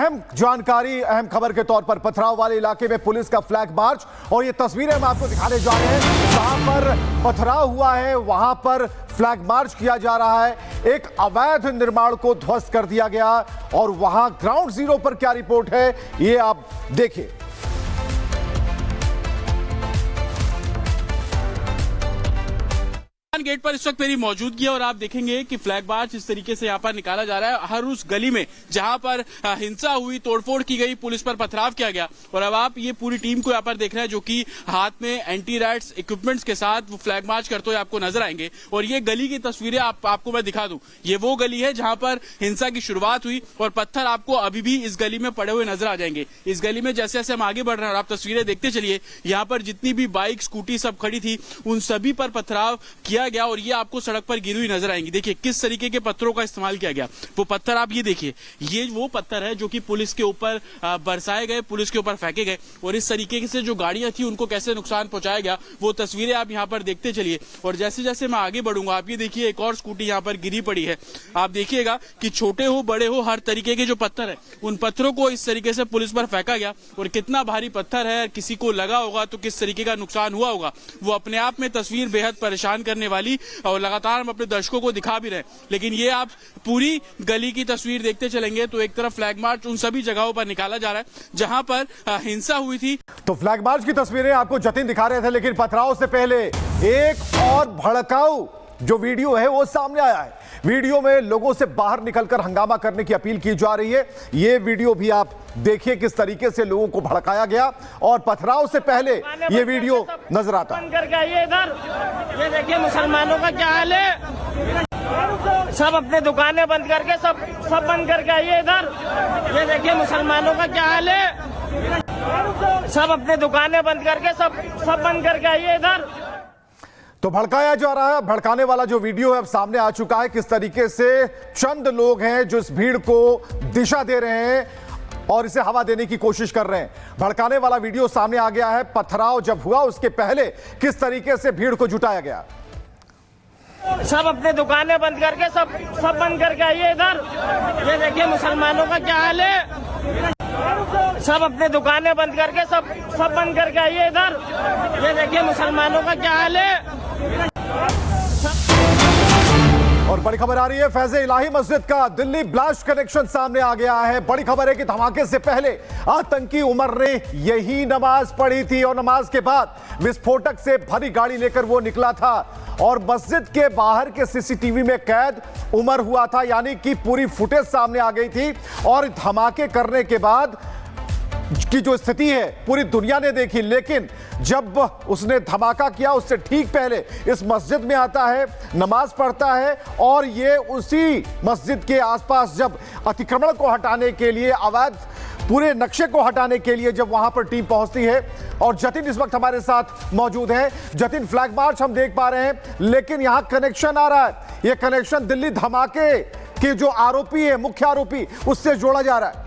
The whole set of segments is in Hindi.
अहम जानकारी, अहम खबर के तौर पर पथराव वाले इलाके में पुलिस का फ्लैग मार्च, और ये तस्वीरें हम आपको दिखाने जा रहे हैं। जहां पर पथराव हुआ है वहां पर फ्लैग मार्च किया जा रहा है। एक अवैध निर्माण को ध्वस्त कर दिया गया और वहां ग्राउंड जीरो पर क्या रिपोर्ट है ये आप देखिए। गेट पर इस वक्त मेरी मौजूदगी है और आप देखेंगे कि फ्लैग मार्च इस तरीके से यहाँ पर निकाला जा रहा है। हर उस गली में जहां पर हिंसा हुई, तोड़फोड़ की गई, पुलिस पर पथराव किया गया, और अब आप ये पूरी टीम को यहाँ पर देख रहे हैं जो कि हाथ में एंटी राइट्स इक्विपमेंट्स के साथ वो फ्लैग मार्च करते हुए आपको नजर आएंगे। और ये गली की तस्वीरें आपको मैं दिखा दूं, ये वो गली है जहां पर हिंसा की शुरुआत हुई और पत्थर आपको अभी भी इस गली में पड़े हुए नजर आ जाएंगे। इस गली में जैसे जैसे हम आगे बढ़ रहे हैं और आप तस्वीरें देखते चलिए, यहाँ पर जितनी भी बाइक, स्कूटी सब खड़ी थी उन सभी पर पथराव किया गया और ये आपको सड़क पर गिरी हुई नजर आएंगी। देखिए किस तरीके के पत्थरों का इस्तेमाल किया गया। वो पत्थर आप ये देखिए, ये वो पत्थर है जो कि पुलिस के ऊपर बरसाए गए, पुलिस के ऊपर फेंके गए, और इस तरीके से जो गाड़ियां थी उनको कैसे नुकसान पहुंचाया गया वो तस्वीरें आप यहाँ पर देखते चलिए। और जैसे जैसे मैं आगे बढ़ूंगा आप ये देखिए एक और स्कूटी यहाँ पर गिरी पड़ी है। आप देखिएगा कि छोटे हो बड़े हो हर तरीके के जो पत्थर है उन पत्थरों को इस तरीके से पुलिस पर फेंका गया। और कितना भारी पत्थर है, किसी को लगा होगा तो किस तरीके का नुकसान हुआ होगा, वो अपने आप में तस्वीर बेहद परेशान करने वाली, और लगातार हम अपने दर्शकों को दिखा भी रहे हैं। लेकिन ये आप पूरी गली की तस्वीर देखते चलेंगे तो एक तरफ फ्लैग मार्च उन सभी जगहों पर निकाला जा रहा है जहां पर हिंसा हुई थी। तो फ्लैग मार्च की तस्वीरें आपको जतिन दिखा रहे थे, लेकिन पथराव से पहले एक और भड़काऊ जो वीडियो है वो सामने आया है। वीडियो में लोगों से बाहर निकलकर हंगामा करने की अपील की जा रही है। ये वीडियो भी आप देखिए किस तरीके से लोगों को भड़काया गया, और पथराव से पहले ये वीडियो नजर आता है। ये देखिए मुसलमानों का क्या हाल है, सब अपने दुकानें बंद करके सब बंद करके आइए इधर। ये देखिए मुसलमानों का क्या हाल है, सब अपने दुकानें बंद करके सब बंद करके आइए इधर। तो भड़काया जा रहा है। भड़काने वाला जो वीडियो है अब सामने आ चुका है। किस तरीके से चंद लोग हैं जो इस भीड़ को दिशा दे रहे हैं और इसे हवा देने की कोशिश कर रहे हैं। भड़काने वाला वीडियो सामने आ गया है। पथराव जब हुआ उसके पहले किस तरीके से भीड़ को जुटाया गया। सब अपने दुकानें बंद करके सब बंद करके आइए इधर। ये देखिए मुसलमानों का क्या हाल है, सब अपने दुकानें बंद करके सब बंद करके आइए इधर। ये देखिए मुसलमानों का क्या हाल है। और बड़ी खबर आ रही है, फैज़ इलाही मस्जिद का दिल्ली ब्लास्ट कनेक्शन सामने आ गया है। बड़ी खबर है कि धमाके से पहले आतंकी उमर ने यही नमाज पढ़ी थी और नमाज के बाद विस्फोटक से भरी गाड़ी लेकर वो निकला था और मस्जिद के बाहर के सीसीटीवी में कैद उमर हुआ था, यानी कि पूरी फुटेज सामने आ गई थी। और धमाके करने के बाद की जो स्थिति है पूरी दुनिया ने देखी, लेकिन जब उसने धमाका किया उससे ठीक पहले इस मस्जिद में आता है, नमाज पढ़ता है, और ये उसी मस्जिद के आसपास जब अतिक्रमण को हटाने के लिए, अवैध पूरे नक्शे को हटाने के लिए जब वहां पर टीम पहुंचती है, और जतिन इस वक्त हमारे साथ मौजूद है। जतिन, फ्लैग मार्च हम देख पा रहे हैं, लेकिन यहां कनेक्शन आ रहा है। यह कनेक्शन दिल्ली धमाके के जो आरोपी है, मुख्य आरोपी, उससे जोड़ा जा रहा है।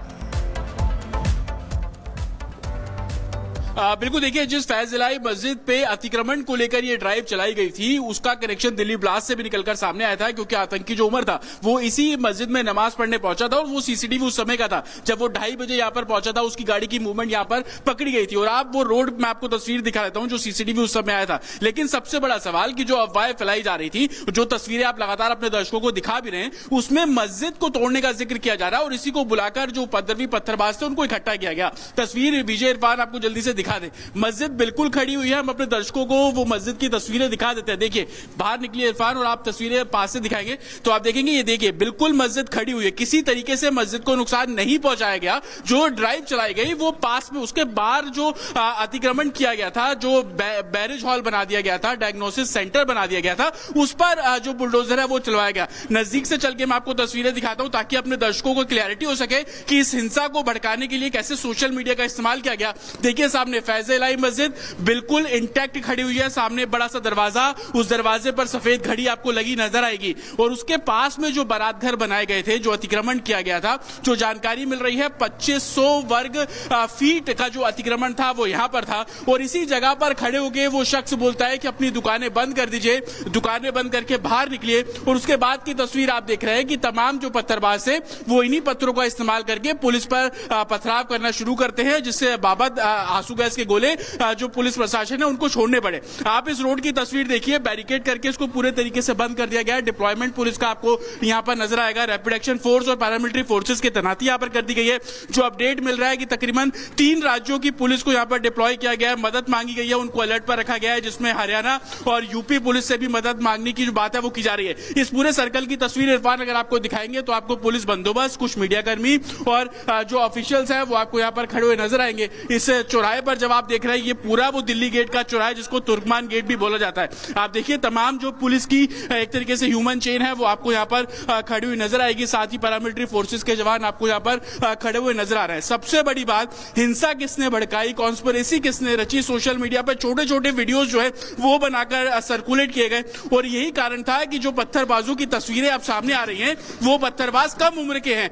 बिल्कुल, देखिए जिस फैज इलाही मस्जिद पे अतिक्रमण को लेकर ये ड्राइव चलाई गई थी उसका कनेक्शन दिल्ली ब्लास्ट से भी निकलकर सामने आया था, क्योंकि आतंकी जो उमर था वो इसी मस्जिद में नमाज पढ़ने पहुंचा था और वो सीसीटीवी उस समय का था जब वो 2:30 बजे यहाँ पर पहुंचा था। उसकी गाड़ी की मूवमेंट यहाँ पर पकड़ी गई थी और आप वो रोड में आपको तस्वीर दिखा देता हूँ जो सीसीटीवी उस समय आया था। लेकिन सबसे बड़ा सवाल की जो अफवाहें फैलाई जा रही थी, जो तस्वीरें आप लगातार अपने दर्शकों को दिखा भी रहे हैं, उसमें मस्जिद को तोड़ने का जिक्र किया जा रहा है और इसी को बुलाकर जो उपद्रवी पत्थरबाज थे उनको इकट्ठा किया गया। तस्वीर विजय इरफान आपको जल्दी से दिखा दे। मस्जिद बिल्कुल खड़ी हुई है, हम अपने दर्शकों को वो मस्जिद की तस्वीरें दिखा देते हैं। देखिए बाहर निकली इरफान और आप तस्वीरें पास से दिखाएंगे तो आप देखेंगे, ये देखिए बिल्कुल मस्जिद खड़ी हुई है, किसी तरीके से मस्जिद को नुकसान नहीं पहुंचाया गया। जो ड्राइव चलाई गई वो पास में, उसके बाहर जो अतिक्रमण किया गया था, जो बैरेज हॉल बना दिया गया था, डायग्नोसिस सेंटर बना दिया गया था, उस पर जो बुलडोजर है वो चलवाया गया। नजदीक से चल के मैं आपको तस्वीरें दिखाता हूं ताकि अपने दर्शकों को क्लैरिटी हो सके कि इस हिंसा को भड़काने के लिए कैसे सोशल मीडिया का इस्तेमाल किया गया। देखिए सामने सामने फैज इलाही मस्जिद बिल्कुल इंटैक्ट खड़ी हुई है। सामने बड़ा सा दरवाजा, उस दरवाजे पर सफेद घड़ी आपको लगी नजर आएगी और उसके पास में जो बारात घर बनाए गए थे, जो अतिक्रमण किया गया था, जो जानकारी मिल रही है 2500 वर्ग फीट का जो अतिक्रमण था वो यहां पर था। और इसी जगह पर खड़े होकर वो शख्स बोलता है कि अपनी दुकानें बंद कर दीजिए, दुकानें बंद करके बाहर निकलिए। और उसके बाद की तस्वीर आप देख रहे हैं कि तमाम जो पत्थरबाज थे वो इन्हीं पत्थरों का इस्तेमाल करके पुलिस पर पथराव करना शुरू करते हैं, जिससे बाबत आंसू गैस के गोले जो पुलिस प्रशासन है उनको छोड़ने पड़े। आप इस रोड की तस्वीर देखिए, बैरिकेड करके इसको पूरे तरीके से बंद कर दिया गया है। डिप्लॉयमेंट पुलिस का आपको यहां पर नजर आएगा। रैपिड एक्शन फोर्स और पैरामिलिट्री फोर्सेस की तैनाती यहां पर कर दी गई है। जो अपडेट मिल रहा है कि तकरीबन 3 राज्यों की पुलिस को यहां पर डिप्लॉय किया गया है, मदद मांगी गई है, उनको अलर्ट पर रखा गया है, जिसमें हरियाणा और यूपी पुलिस से भी मदद मांगने की जो बात है वो की जा रही है। इस पूरे सर्कल की तस्वीर इरफान अगर आपको दिखाएंगे तो आपको पुलिस बंदोबस्त, कुछ मीडिया कर्मी और जो ऑफिशियल्स हैं वो आपको यहां पर खड़े हुए नजर आएंगे। इस चौराहे पर जब आप देख रहे हैं, ये पूरा वो दिल्ली गेट का चौराहा जिसको तुर्कमान गेट भी बोला जाता है। आप देखिए तमाम जो पुलिस की एक तरीके से ह्यूमन चेन है वो आपको यहां पर खड़ी हुई नजर आएगी। साथ ही पैरामिलिट्री फोर्सेस के जवान आपको यहां पर खड़े हुए नजर आ रहे हैं। सबसे बड़ी बात, हिंसा किसने भड़काई, कॉन्स्पिरेसी किसने रची, सोशल मीडिया पर छोटे छोटे वीडियोस जो है वो बनाकर सर्कुलेट किए गए। और यही कारण था कि जो पत्थरबाजों की तस्वीरें अब सामने आ रही हैं वो पत्थरबाज कम उम्र के हैं,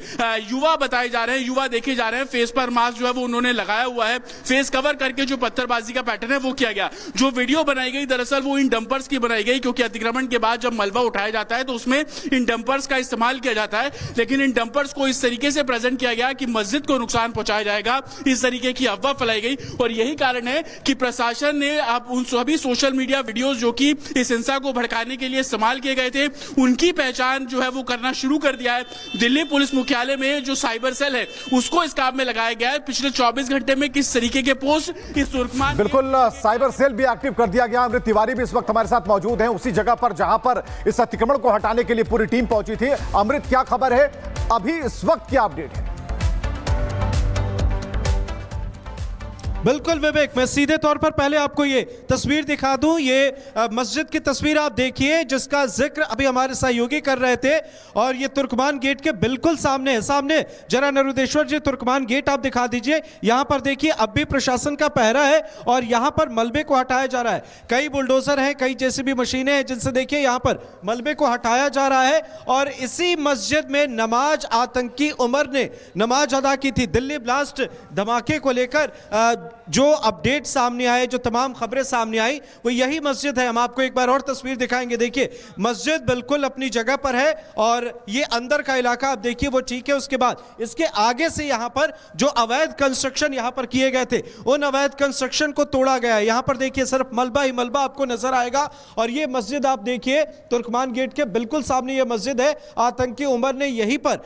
युवा बताए जा रहे हैं, युवा देखे जा रहे हैं। फेस पर मास्क जो है वो उन्होंने लगाया हुआ है, फेस कवर करके जो पत्थरबाजी का पैटर्न है वो किया गया। जो वीडियो बनाई गई दरअसल वो इन डंपर्स की बनाई गई, क्योंकि अतिक्रमण के बाद जब मलबा उठाया जाता है तो उसमें इन डंपर्स का इस्तेमाल किया जाता है। लेकिन इन डंपर्स को इस तरीके से प्रेजेंट किया गया कि मस्जिद को नुकसान पहुंचाया जाएगा, इस तरीके की अफवाह फैलाई गई। और यही कारण है कि प्रशासन ने अब उन सभी सोशल मीडिया वीडियोस जो कि इस हिंसा को भड़काने के लिए इस्तेमाल किए गए थे उनकी पहचान जो है वो करना शुरू कर दिया है। दिल्ली पुलिस मुख्यालय में जो साइबर सेल है उसको इस काम में लगाया गया है। पिछले 24 घंटे में किस तरीके के पोस्ट इस तुर्कमान, बिल्कुल साइबर सेल भी एक्टिव कर दिया गया। अमृत तिवारी भी इस वक्त हमारे साथ मौजूद हैं उसी जगह पर जहां पर इस अतिक्रमण को हटाने के लिए पूरी टीम पहुंची थी। अमृत, क्या खबर है अभी इस वक्त, क्या अपडेट है? बिल्कुल विवेक, मैं सीधे तौर पर पहले आपको ये तस्वीर दिखा दूं। ये मस्जिद की तस्वीर आप देखिए जिसका जिक्र अभी हमारे सहयोगी कर रहे थे, और ये तुर्कमान गेट के बिल्कुल सामने है। सामने जरा नरुदेश्वर जी तुर्कमान गेट आप दिखा दीजिए। यहां पर देखिए अब भी प्रशासन का पहरा है और यहां पर मलबे को हटाया जा रहा है। कई बुलडोजर हैं, कई जेसीबी मशीनें हैं जिनसे देखिए यहां पर मलबे को हटाया जा रहा है। और इसी मस्जिद में नमाज आतंकी उमर ने नमाज अदा की थी। दिल्ली ब्लास्ट धमाके को लेकर जो अपडेट सामने आए, जो तमाम खबरें सामने आई, वो यही मस्जिद है। हम आपको एक बार और तस्वीर दिखाएंगे। देखिए मस्जिद बिल्कुल अपनी जगह पर है और ये अंदर का इलाका आप देखिए वो ठीक है। उसके बाद इसके आगे से यहां पर जो अवैध कंस्ट्रक्शन यहां पर किए गए थे उन अवैध कंस्ट्रक्शन को तोड़ा गया है। यहां पर देखिए सिर्फ मलबा ही मलबा आपको नजर आएगा। और ये मस्जिद आप देखिए तुर्कमान गेट के बिल्कुल सामने ये मस्जिद है। आतंकी उमर ने यहीं पर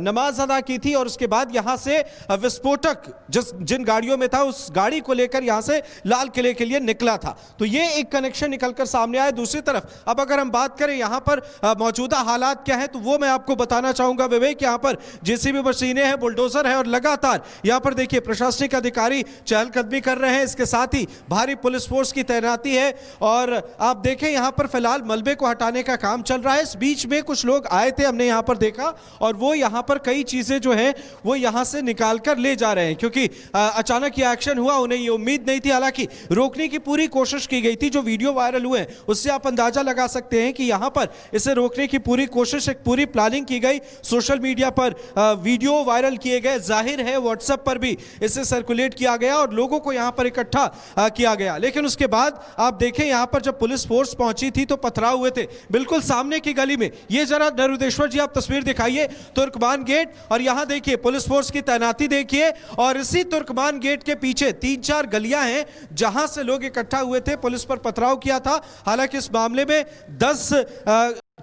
नमाज अदा की थी और उसके बाद यहां से विस्फोटक जिन गाड़ियों में था उस गाड़ी को लेकर यहां से लाल किले के लिए निकला था। तो ये एक कनेक्शन निकलकर सामने आया। दूसरी तरफ अब अगर हम बात करें यहां पर मौजूदा हालात क्या है तो वो मैं आपको बताना चाहूंगा विवेक। यहां पर जेसीबी मशीनें हैं, बुलडोजर है और लगातार यहां पर देखिए प्रशासनिक अधिकारी चहलकदमी कर रहे हैं। इसके साथ ही भारी पुलिस फोर्स की तैनाती है और आप देखें यहां पर फिलहाल मलबे को हटाने का काम चल रहा है। इस बीच में कुछ लोग आए थे, हमने यहां पर देखा, और वो यहां पर कई चीजें जो है वो यहां से निकाल कर ले जा रहे हैं, क्योंकि अचानक ये एक्शन हुआ, उन्हें ये उम्मीद नहीं थी। हालांकि रोकने की पूरी कोशिश की गई थी। जो वीडियो वायरल हुए उससे आप अंदाजा लगा सकते हैं कि यहां पर इसे रोकने की पूरी कोशिश, एक पूरी प्लानिंग की गई। सोशल मीडिया पर वीडियो वायरल किए गए, जाहिर है व्हाट्सएप पर भी इसे सर्कुलेट किया गया और लोगों को यहां पर इकट्ठा किया गया। लेकिन उसके बाद आप देखें यहां पर जब पुलिस फोर्स पहुंची थी तो पथराव हुए थे बिल्कुल सामने की गली में। ये जरा नरुदेश्वर जी आप तस्वीर दिखाइए, तुर्कमान गेट, और यहां देखिए पुलिस फोर्स की तैनाती देखिए। और इसी तुर्कमान गेट के पीछे 3-4 गलियां हैं जहां से लोग इकट्ठा हुए थे, पुलिस पर पथराव किया था। हालांकि इस मामले में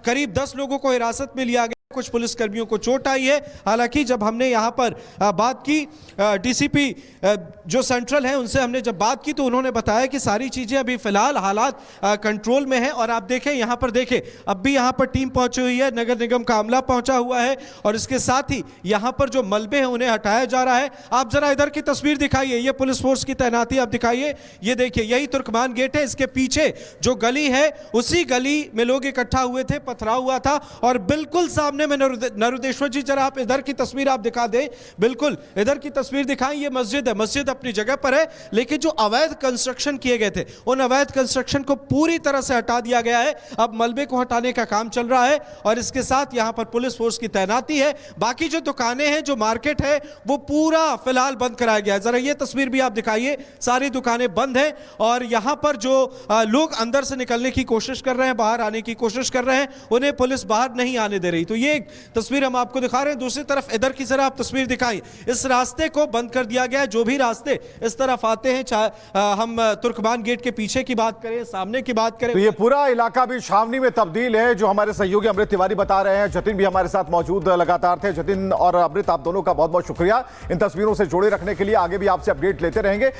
करीब 10 लोगों को हिरासत में लिया गया, कुछ पुलिसकर्मियों को चोट आई है। हालांकि जब हमने यहां पर बात की डीसीपी जो सेंट्रल है उनसे हमने जब बात की तो उन्होंने बताया कि सारी चीजें अभी फिलहाल हालात कंट्रोल में है। और आप देखें यहां पर देखें अब भी यहां पर टीम पहुंची हुई है, नगर निगम का अमला पहुंचा हुआ है और इसके साथ ही यहां पर जो मलबे हैं उन्हें हटाया जा रहा है। आप जरा इधर की तस्वीर दिखाइए, ये पुलिस फोर्स की तैनाती आप दिखाइए। ये देखिए यही तुर्कमान गेट है, इसके पीछे जो गली है उसी गली में लोग इकट्ठा हुए थे, पथराव हुआ था। और बिल्कुल सामने में नरुदेश्वर जी, जरा आप इधर की तस्वीर आप दिखा दें, बिल्कुल इधर की तस्वीर दिखाएं। ये मस्जिद है, मस्जिद अपनी जगह पर है, लेकिन जो अवैध कंस्ट्रक्शन किए गए थे उन अवैध कंस्ट्रक्शन को पूरी तरह से हटा दिया गया है। अब मलबे को हटाने का काम चल रहा है और इसके साथ यहां पर पुलिस फोर्स की तैनाती है। बाकी जो दुकानें हैं, जो मार्केट है, वो पूरा फिलहाल बंद कराया गया है। जरा ये तस्वीर भी आप दिखाइए, सारी दुकानें बंद हैं और यहां पर जो लोग अंदर से निकलने की कोशिश कर रहे हैं, बाहर आने की कोशिश कर रहे हैं, उन्हें पुलिस बाहर नहीं आने दे रही। तो ये एक तस्वीर हम आपको दिखा रहे हैं। दूसरी तरफ इधर की जरा आप तस्वीर दिखाएं, इस रास्ते को बंद कर दिया गया है। जो भी रास्ते इस तरफ आते हैं, चाहे हम तुर्कमान गेट के पीछे की बात करें, सामने की बात करें, तो ये पूरा इलाका भी छावनी में तब्दील है, जो हमारे सहयोगी अमृत तिवारी बता रहे हैं। जतिन भी हमारे साथ मौजूद लगातार थे। जतिन और अमृत, आप दोनों का बहुत बहुत शुक्रिया इन तस्वीरों से जोड़े रखने के लिए। आगे भी आपसे अपडेट लेते रहेंगे।